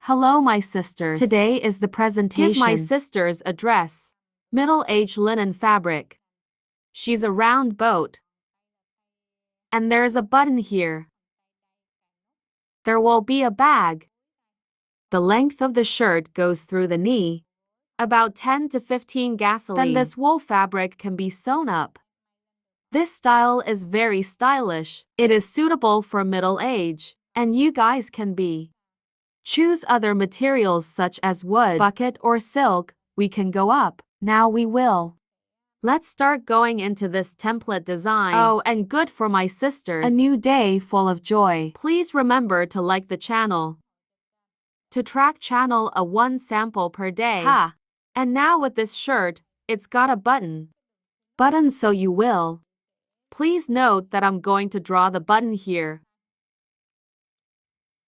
Hello, my sisters. Today is the presentation. Give my sisters a dress. Middle-aged linen fabric. She's a round boat. And there's a button here. There will be a bag. The length of the shirt goes through the knee. About 10 to 15 gasoline. Then this wool fabric can be sewn up. This style is very stylish. It is suitable for middle age. And you guys can be. Choose other materials such as wood, bucket or silk. We can go up. Now we will. Let's start going into this template design. Oh, and good for my sisters. A new day full of joy. Please remember to like the channel. To track channel a 1 sample per day. Ha! And now with this shirt, it's got a button. Button so you will. Please note that I'm going to draw the button here.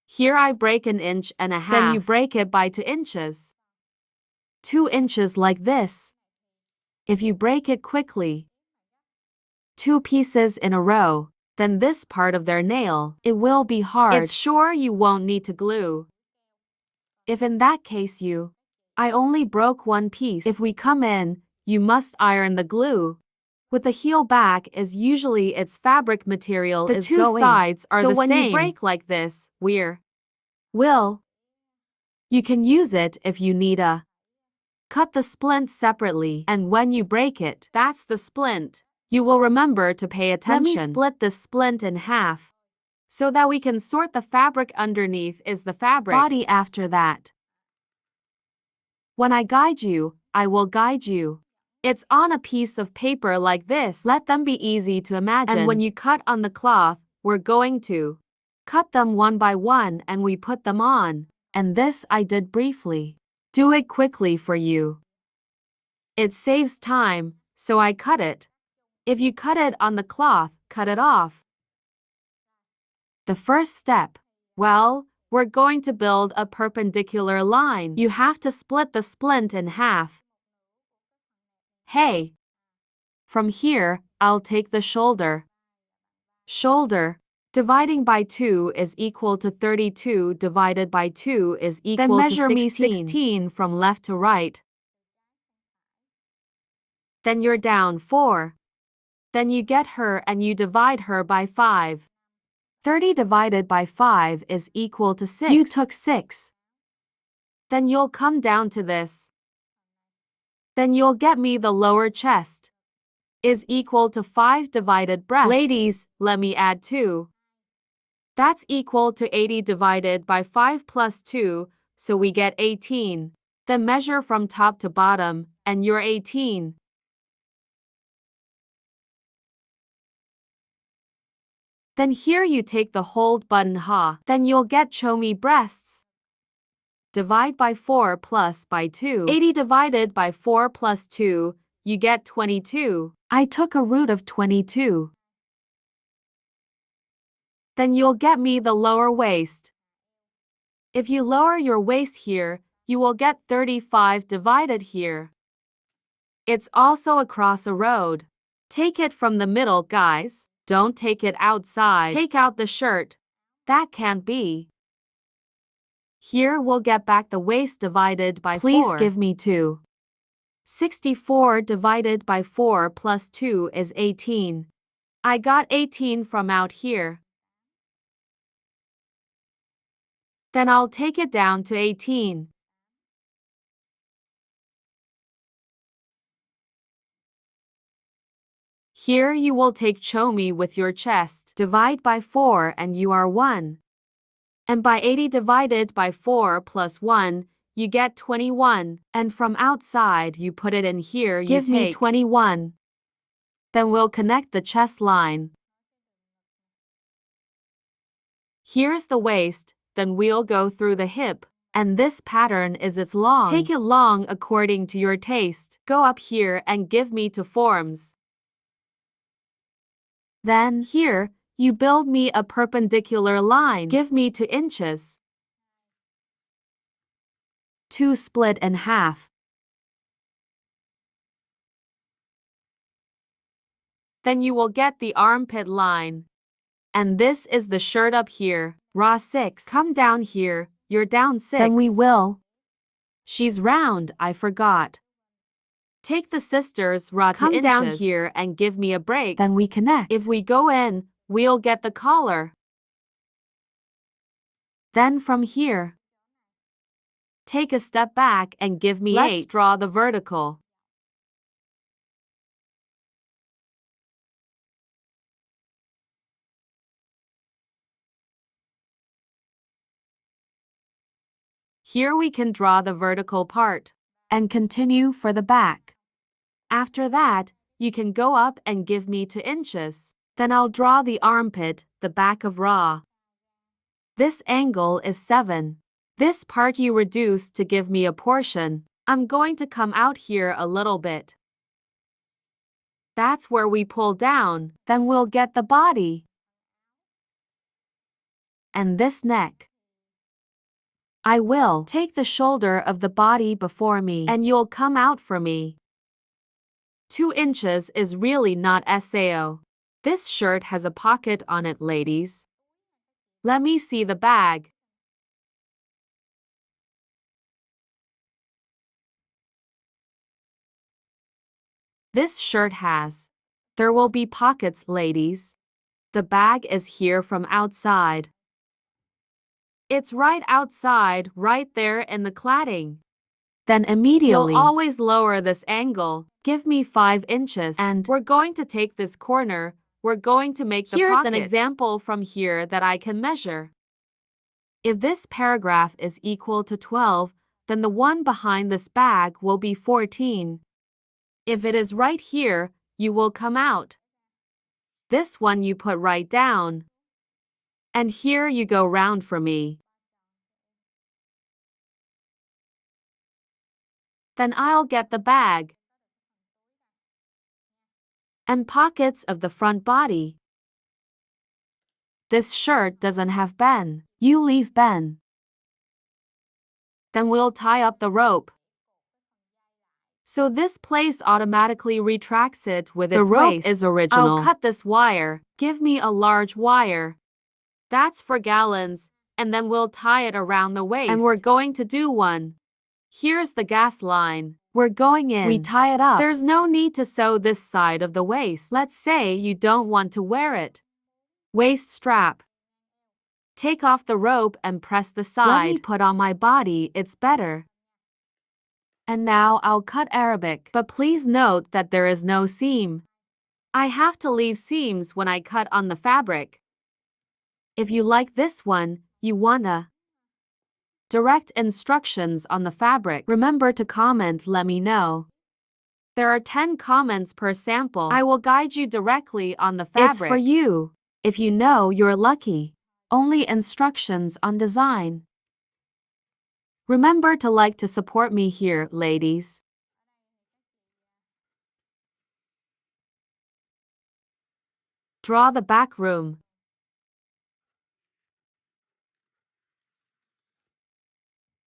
Here I break 1.5 inches. Then you break it by 2 inches. 2 inches like this. If you break it quickly, 2 pieces in a row, then this part of their nail, it will be hard. It's sure you won't need to glue. If in that case I only broke 1 piece. If we come in, you must iron the glue. With the heel back is usually its fabric material is going. The 2 sides are the same. So when you break like this, you can use it if you need a. Cut the splint separately, and when you break it, that's the splint. You will remember to pay attention. Let me split this splint in half, so that we can sort the fabric. Underneath is the fabric body after that. When I guide you, I will guide you. It's on a piece of paper like this. Let them be easy to imagine. And when you cut on the cloth, we're going to cut them one by one and we put them on. And this I did briefly. Do it quickly for you. It saves time, so I cut it. If you cut it on the cloth, cut it off. The first step, we're going to build a perpendicular line. You have to split the splint in half. Hey! From here, I'll take the shoulder. Shoulder, dividing by 2 is equal to 32 divided by 2 is equal to 16. Then measure me 16 from left to right. Then you're down 4. Then you get her and you divide her by 5. 30 divided by 5 is equal to 6. You took 6. Then you'll come down to this. Then you'll get me the lower chest is equal to 5 divided breast. Ladies, let me add 2. That's equal to 80 divided by 5 plus 2, so we get 18. Then measure from top to bottom, and you're 18. Then here you take the hold button then you'll get show me breasts. Divide by 4 plus by 2. 80 divided by 4 plus 2, you get 22. I took a root of 22. Then you'll get me the lower waist. If you lower your waist here, you will get 35 divided here. It's also across a road. Take it from the middle, guys. Don't take it outside. Take out the shirt. That can't be. Here we'll get back the waist divided by 4. Please give me 2. 64 divided by 4 plus 2 is 18. I got 18 from out here. Then I'll take it down to 18. Here you will take show me with your chest. Divide by 4 and you are 1. And by 80 divided by 4 plus 1, you get 21. And from outside you put it in here. Give me 21. Then we'll connect the chest line. Here's the waist, then we'll go through the hip. And this pattern is its long. Take it long according to your taste. Go up here and give me 2 forms. Then here, you build me a perpendicular line. Give me 2 inches. 2 split in half. Then you will get the armpit line. And this is the shirt up here, raw 6. Come down here, You're down 6. Then we will. She's round, I forgot. Take the sisters raw to inches. Come down here and give me a break. Then we connect. If we go in, we'll get the collar. Then from here, take a step back and give me 8. Let's draw the vertical. Here we can draw the vertical part and continue for the back. After that, you can go up and give me 2 inches. Then I'll draw the armpit, the back of raw. This angle is 7. This part you reduce to give me a portion. I'm going to come out here a little bit. That's where we pull down. Then we'll get the body. And this neck. I will take the shoulder of the body before me and you'll come out for me. 2 inches is really not SAO. This shirt has a pocket on it, ladies. Let me see the bag. This shirt has. There will be pockets, ladies. The bag is here from outside. It's right outside, right there in the cladding. Then immediately, you'll always lower this angle. Give me 5 inches. And we're going to take this corner. We're going to make the pocket. Here's an example from here that I can measure. If this paragraph is equal to 12, then the one behind this bag will be 14. If it is right here, you will come out. This one you put right down. And here you go round for me. Then I'll get the bag and pockets of the front body. This shirt doesn't have Ben. You leave Ben. Then we'll tie up the rope. So this place automatically retracts it with its waist. The rope is original. I'll cut this wire. Give me a large wire. That's for gallons, and then we'll tie it around the waist. And we're going to do one. Here's the gas line. We're going in. We tie it up. There's no need to sew this side of the waist. Let's say you don't want to wear it. Waist strap. Take off the rope and press the side. Let me put on my body, it's better. And now I'll cut Arabic. But please note that there is no seam. I have to leave seams when I cut on the fabric. If you like this one, you wanna direct instructions on the fabric. Remember to comment, let me know. There are 10 comments per sample. I will guide you directly on the fabric. It's for you. If you know, you're lucky. Only instructions on design. Remember to like to support me here, ladies. Draw the back room.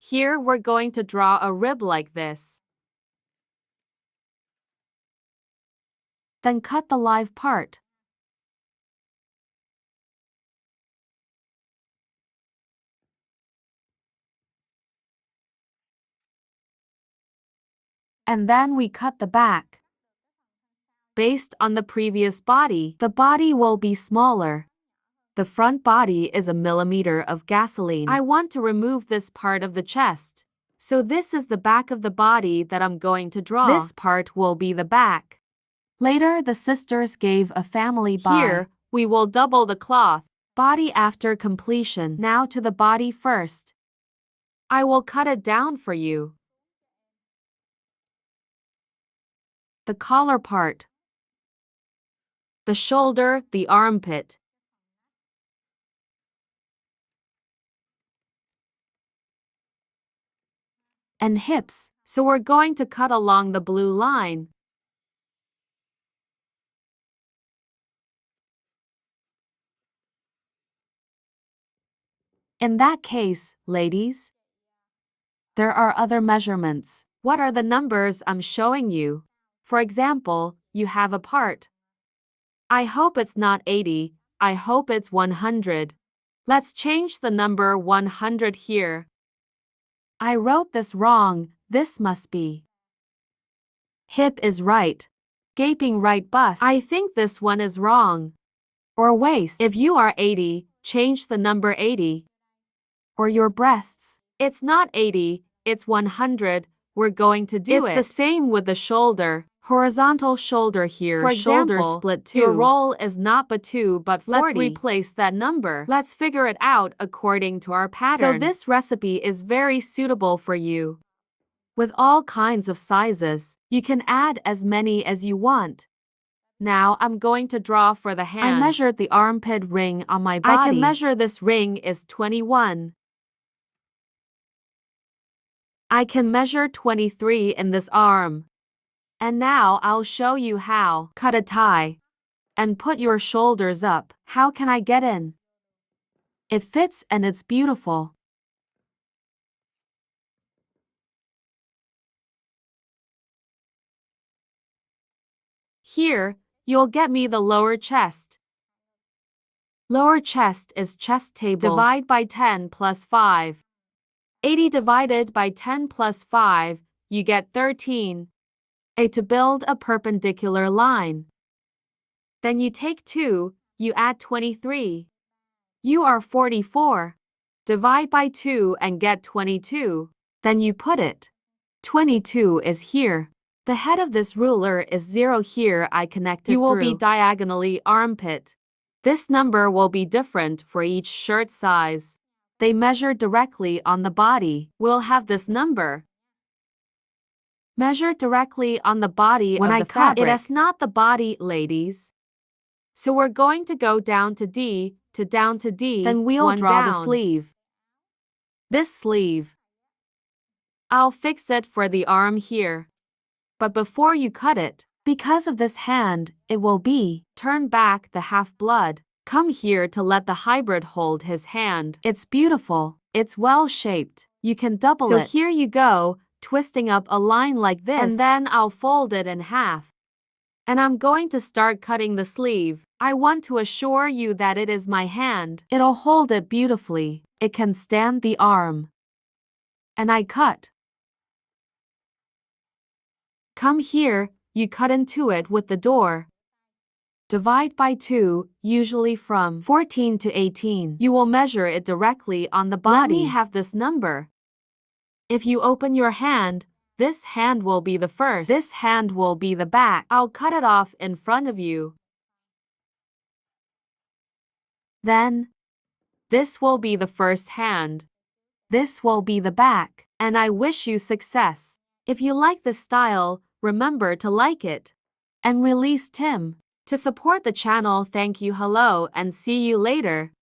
Here we're going to draw a rib like this. Then cut the live part. And then we cut the back. Based on the previous body, the body will be smaller. The front body is 1 millimeter of gasoline. I want to remove this part of the chest. So this is the back of the body that I'm going to draw. This part will be the back. Later, the sisters gave a family bye. Here, we will double the cloth. Body after completion. Now to the body first. I will cut it down for you. The collar part, the shoulder, the armpit, and hips. So we're going to cut along the blue line. In that case, ladies, there are other measurements. What are the numbers I'm showing you? For example, you have a part. I hope it's not 80, I hope it's 100. Let's change the number 100 here. I wrote this wrong, this must be. Hip is right. Gaping right bust. I think this one is wrong. Or waist. If you are 80, change the number 80. Or your breasts. It's not 80, it's 100. We're going to do it. It's the same with the shoulder. Horizontal shoulder here. For example, shoulder split 2. Your roll is not but 2 but 40. Let's replace that number. Let's figure it out according to our pattern. So this recipe is very suitable for you. With all kinds of sizes, you can add as many as you want. Now I'm going to draw for the hand. I measured the armpit ring on my body. I can measure this ring is 21. I can measure 23 in this arm. And now I'll show you how. Cut a tie. And put your shoulders up. How can I get in? It fits and it's beautiful. Here, you'll get me the lower chest. Lower chest is chest table. Divide by 10 plus 5. 80 divided by 10 plus 5, you get 13. To build a perpendicular line. Then you take 2, you add 23. You are 44. Divide by 2 and get 22. Then you put it. 22 is here. The head of this ruler is 0 here. I connect it You will through. Be diagonally armpit. This number will be different for each shirt size. They measure directly on the body. We'll have this number. Measure directly on the body when of the fabric. It is not the body, ladies. So we're going to go down to D, down to D. Then we'll draw the sleeve. This sleeve. I'll fix it for the arm here. But before you cut it, because of this hand, it will be. Turn back the half-blood. Come here to let the hybrid hold his hand. It's beautiful. It's well-shaped. You can double it. So here you go, twisting up a line like this. And then I'll fold it in half. And I'm going to start cutting the sleeve. I want to assure you that it is my hand. It'll hold it beautifully. It can stand the arm. And I cut. Come here, you cut into it with the door. Divide by 2, usually from 14 to 18. You will measure it directly on the body. Let me have this number. If you open your hand, this hand will be the first. This hand will be the back. I'll cut it off in front of you. Then, this will be the first hand. This will be the back. And I wish you success. If you like this style, remember to like it. And release Tim. To support the channel, thank you, hello, and see you later.